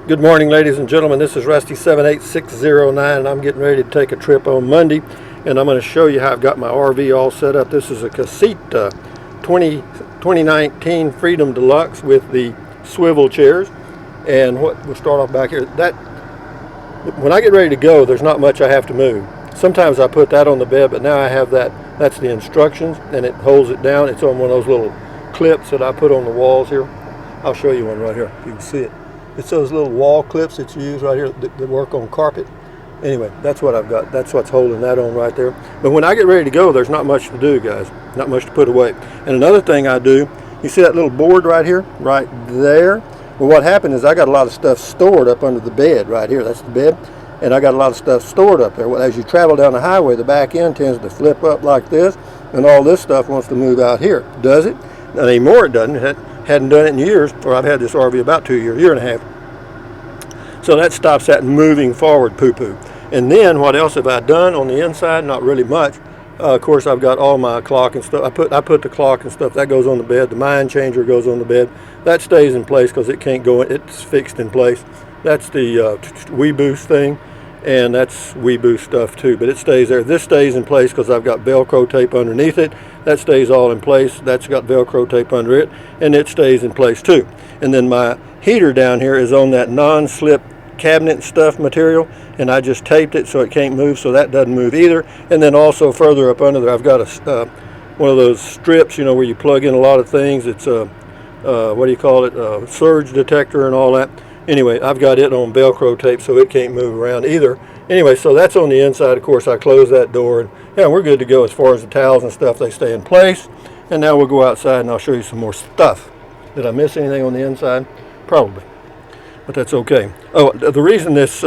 Good morning, ladies and gentlemen. This is Rusty 78609, and I'm getting ready to take a trip on Monday, and I'm going to show you how I've got my RV all set up. This is a Casita 2019 Freedom Deluxe with the swivel chairs. And we'll start off back here. That when I get ready to go, there's not much I have to move. Sometimes I put that on the bed, but now I have that. That's the instructions, and it holds it down. It's on one of those little clips that I put on the walls here. I'll show you one right here if you can see it. It's those little wall clips that you use right here that work on carpet. Anyway, that's what I've got. That's what's holding that on right there. But when I get ready to go, there's not much to do, guys. Not much to put away. And another thing I do, you see that little board right here? Right there? Well, what happened is I got a lot of stuff stored up under the bed right here. That's the bed. And I got a lot of stuff stored up there. Well, as you travel down the highway, the back end tends to flip up like this, and all this stuff wants to move out here. Does it? Not anymore, it doesn't. It hadn't done it in years, or I've had this RV about 2 years, year and a half. So that stops that moving forward poo-poo. And then what else have I done on the inside? Not really much. Of course, I've got all my clock and stuff. I put the clock and stuff, that goes on the bed. The mind changer goes on the bed. That stays in place because it can't go in. It's fixed in place. That's the WeBoost thing, and that's WeBoost stuff too, but it stays there. This stays in place because I've got Velcro tape underneath it. That stays all in place. That's got Velcro tape under it, and it stays in place too. And then my heater down here is on that non-slip cabinet stuff material, and I just taped it so it can't move, so that doesn't move either. And then also further up under there, I've got a one of those strips, you know, where you plug in a lot of things. It's a what do you call it? Surge detector and all that. Anyway, I've got it on Velcro tape so it can't move around either. Anyway, so that's on the inside. Of course, I close that door, and yeah, we're good to go as far as the towels and stuff. They stay in place. And now we'll go outside and I'll show you some more stuff. Did I miss anything on the inside? Probably, but that's okay. Oh, the reason this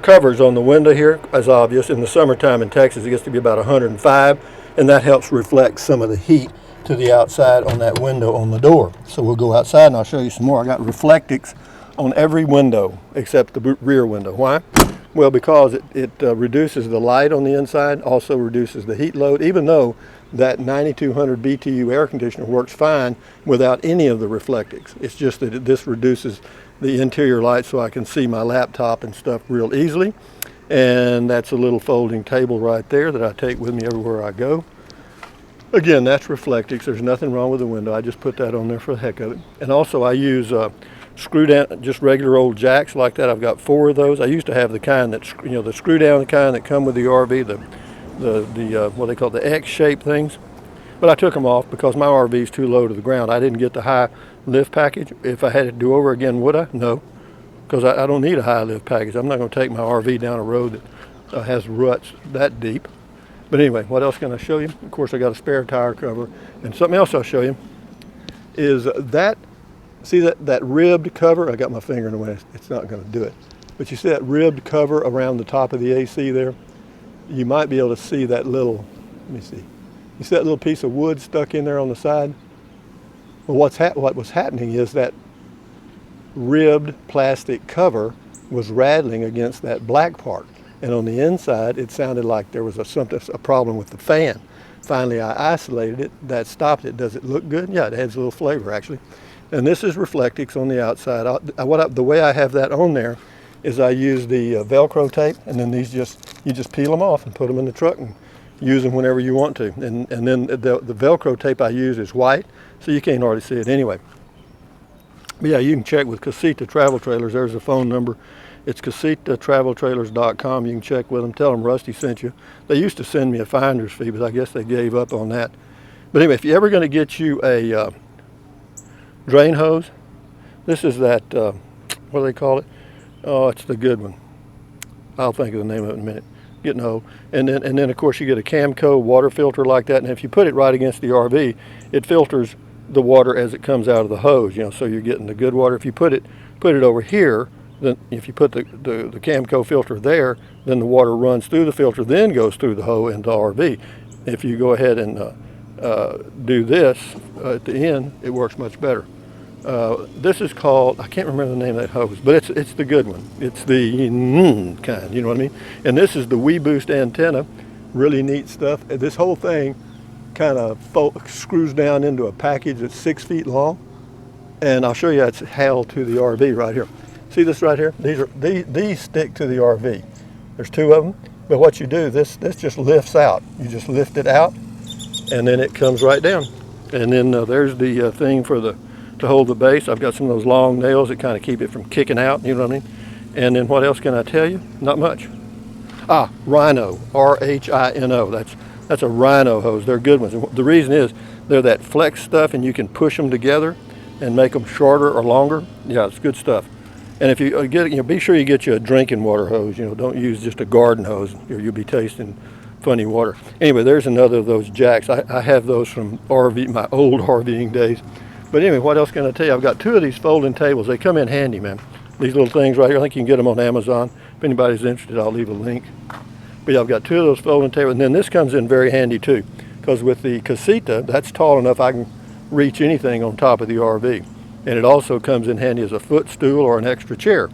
covers on the window here is obvious. In the summertime in Texas, it gets to be about 105, and that helps reflect some of the heat to the outside on that window on the door. So we'll go outside and I'll show you some more. I got Reflectix on every window except the rear window. Why? Well, because it reduces the light on the inside, also reduces the heat load, even though that 9200 BTU air conditioner works fine without any of the Reflectix. It's just that this reduces the interior light so I can see my laptop and stuff real easily. And that's a little folding table right there that I take with me everywhere I go. Again, that's Reflectix. There's nothing wrong with the window. I just put that on there for the heck of it. And also I use screw down, just regular old jacks like that. I've got 4 of those. I used to have the kind that, you know, the screw down kind that come with the RV, the what they call the X-shaped things. But I took them off because my RV is too low to the ground. I didn't get the high lift package. If I had it do over again, would I? No, because I don't need a high lift package. I'm not going to take my RV down a road that has ruts that deep. But anyway, what else can I show you? Of course, I got a spare tire cover. And something else I'll show you is that, see that ribbed cover? I got my finger in the way. It's not going to do it. But you see that ribbed cover around the top of the AC there? You might be able to see that little, let me see. You see that little piece of wood stuck in there on the side? Well, what was happening is that ribbed plastic cover was rattling against that black part. And on the inside, it sounded like there was a problem with the fan. Finally, I isolated it. That stopped it. Does it look good? Yeah, it adds a little flavor, actually. And this is Reflectix on the outside. The way I have that on there is I use the Velcro tape, and then you just peel them off and put them in the truck and use them whenever you want to. And then the Velcro tape I use is white, so you can't hardly see it anyway. But yeah, you can check with Casita Travel Trailers. There's a phone number. It's CasitaTravelTrailers.com. You can check with them. Tell them Rusty sent you. They used to send me a finder's fee, but I guess they gave up on that. But anyway, if you're ever going to get you a drain hose, this is that, what do they call it? Oh, it's the good one. I'll think of the name of it in a minute. Getting hose. And then of course you get a Camco water filter like that, and if you put it right against the RV, it filters the water as it comes out of the hose, you know, so you're getting the good water. If you put it over here, then if you put the Camco filter there, then the water runs through the filter, then goes through the hose into the RV. If you go ahead and do this at the end, it works much better. This is called, I can't remember the name of that hose, but it's the good one. It's the kind, you know what I mean? And this is the WeBoost antenna. Really neat stuff. This whole thing kind of screws down into a package that's 6 feet long. And I'll show you that's held to the RV right here. See this right here? These stick to the RV. There's two of them. But what you do, this just lifts out. You just lift it out, and then it comes right down. And then there's the thing for to hold the base. I've got some of those long nails that kind of keep it from kicking out. You know what I mean? And then what else can I tell you? Not much. Rhino, R-H-I-N-O. That's a Rhino hose. They're good ones. And the reason is they're that flex stuff, and you can push them together and make them shorter or longer. Yeah, it's good stuff. And if you get, be sure you get you a drinking water hose. Don't use just a garden hose, or you'll be tasting funny water. Anyway, there's another of those jacks. I have those from my old RVing days. But anyway, what else can I tell you? I've got two of these folding tables. They come in handy, man. These little things right here. I think you can get them on Amazon. If anybody's interested, I'll leave a link. But yeah, I've got two of those folding tables. And then this comes in very handy too, because with the casita, that's tall enough I can reach anything on top of the RV. And it also comes in handy as a footstool or an extra chair.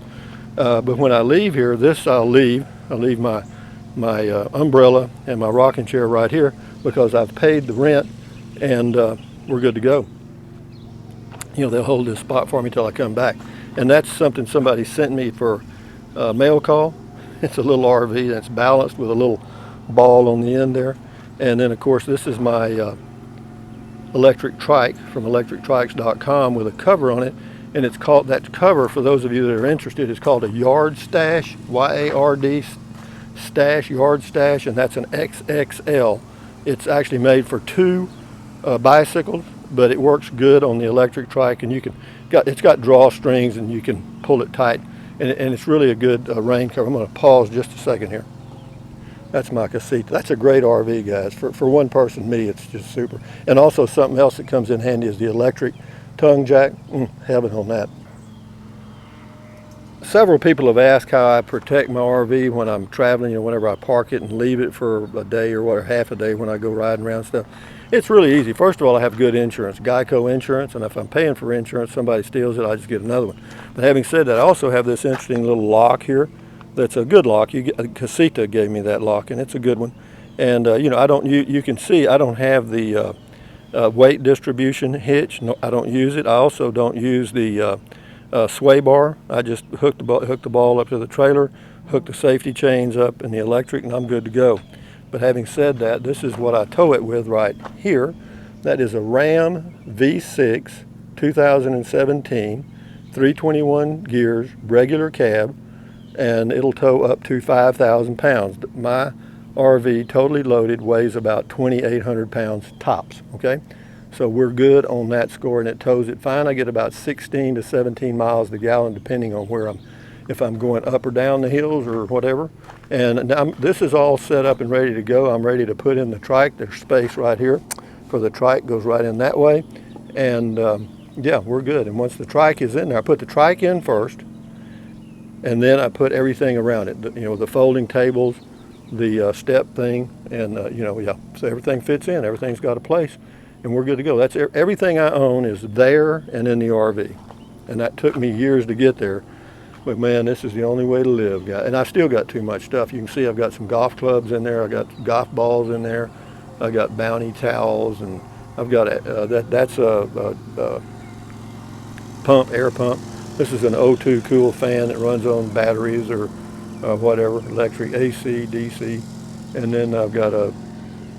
But when I leave here, I'll leave my umbrella and my rocking chair right here, because I've paid the rent, and we're good to go. They'll hold this spot for me till I come back. And that's something somebody sent me for mail call. It's a little RV that's balanced with a little ball on the end there. And then of course this is my electric trike from electrictrikes.com with a cover on it, and it's called, that cover, for those of you that are interested, is called a yard stash, Y-A-R-D stash, yard stash, and that's an XXL. It's actually made for two bicycles, but it works good on the electric trike, and it's got drawstrings and you can pull it tight, and it's really a good rain cover. I'm going to pause just a second here. That's my casita. That's a great RV, guys. For one person, me, it's just super. And also something else that comes in handy is the electric tongue jack. Heaven on that. Several people have asked how I protect my RV when I'm traveling, whenever I park it and leave it for a day or half a day when I go riding around stuff. It's really easy. First of all, I have good insurance, Geico insurance, and if I'm paying for insurance, somebody steals it, I just get another one. But having said that, I also have this interesting little lock here. That's a good lock. Casita gave me that lock, and it's a good one. And I don't. You can see I don't have the weight distribution hitch. No, I don't use it. I also don't use the sway bar. I just hook the ball up to the trailer, hook the safety chains up in the electric, and I'm good to go. But having said that, this is what I tow it with right here. That is a Ram V6 2017, 321 gears, regular cab, and it'll tow up to 5,000 pounds. My RV, totally loaded, weighs about 2,800 pounds tops, okay? So we're good on that score, and it tows it fine. I get about 16 to 17 miles to the gallon, depending on if I'm going up or down the hills or whatever. And this is all set up and ready to go. I'm ready to put in the trike. There's space right here for the trike, goes right in that way. And yeah, we're good. And once the trike is in there, I put the trike in first, and then I put everything around it. The folding tables, the step thing, and yeah. So everything fits in. Everything's got a place, and we're good to go. That's everything I own is there and in the RV, and that took me years to get there. But man, this is the only way to live, guys. And I still got too much stuff. You can see I've got some golf clubs in there. I got golf balls in there. I got Bounty towels, and I've got that's a pump, air pump. This is an O2 cool fan that runs on batteries or whatever, electric, AC, DC. And then I've got a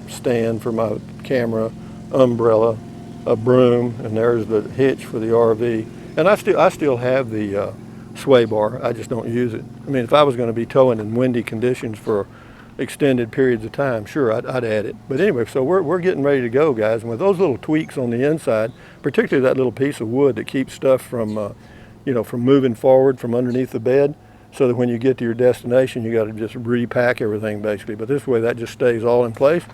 stand for my camera, umbrella, a broom, and there's the hitch for the RV. And I still have the sway bar. I just don't use it. I mean, if I was going to be towing in windy conditions for extended periods of time, sure, I'd add it. But anyway, so we're getting ready to go, guys. And with those little tweaks on the inside, particularly that little piece of wood that keeps stuff from from moving forward from underneath the bed, so that when you get to your destination, you got to just repack everything basically. But this way, that just stays all in place.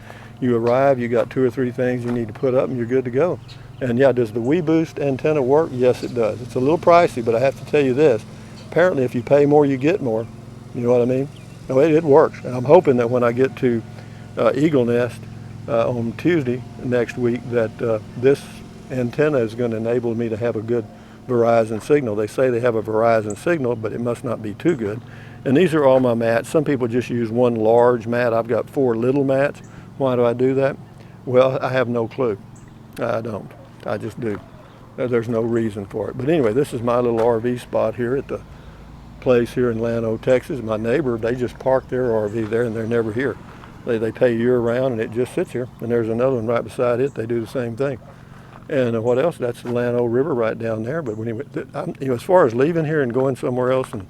You arrive, you got 2 or 3 things you need to put up, and you're good to go. And yeah, does the WeBoost antenna work? Yes, it does. It's a little pricey, but I have to tell you this. Apparently, if you pay more, you get more. You know what I mean? No, it works. And I'm hoping that when I get to Eagle Nest on Tuesday next week, that this antenna is going to enable me to have a good Verizon signal. They say they have a Verizon signal, but it must not be too good. And these are all my mats. Some people just use one large mat. I've got 4 little mats. Why do I do that? Well, I have no clue. I don't. I just do. There's no reason for it. But anyway, this is my little RV spot here at the place here in Llano, Texas. My neighbor, they just park their RV there and they're never here. They pay year round and it just sits here. And there's another one right beside it. They do the same thing. And what else? That's the Llano River right down there. But when as far as leaving here and going somewhere else and,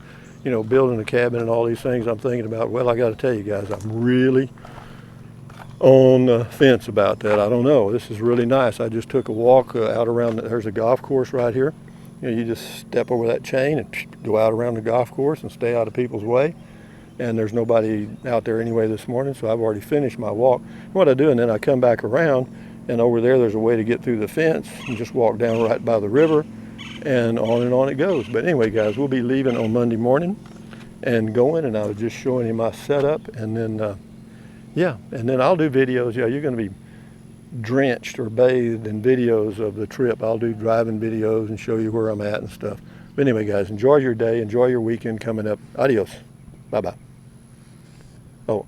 building a cabin and all these things, I'm thinking about, well, I got to tell you guys, I'm really on the fence about that. I don't know. This is really nice. I just took a walk out around, there's a golf course right here. You just step over that chain and go out around the golf course and stay out of people's way. And there's nobody out there anyway this morning, so I've already finished my walk. What I do, and then I come back around, and over there's a way to get through the fence and just walk down right by the river, and on it goes. But anyway, guys, we'll be leaving on Monday morning and going, and I was just showing you my setup, and then and then I'll do videos. Yeah, you're going to be drenched or bathed in videos of the trip. I'll do driving videos and show you where I'm at and stuff. But anyway, guys, enjoy your day, enjoy your weekend coming up. Adios. Bye-bye. Oh,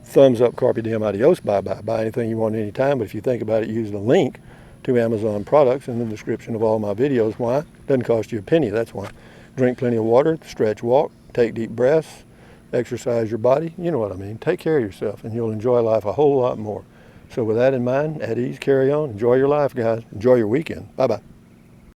thumbs up, carpe diem, adios, bye-bye. Buy anything you want anytime, but if you think about it, use the link to Amazon products in the description of all my videos. Why? Doesn't cost you a penny, that's why. Drink plenty of water, stretch, walk, take deep breaths, exercise your body. You know what I mean. Take care of yourself, and you'll enjoy life a whole lot more. So with that in mind, at ease, carry on. Enjoy your life, guys. Enjoy your weekend. Bye-bye.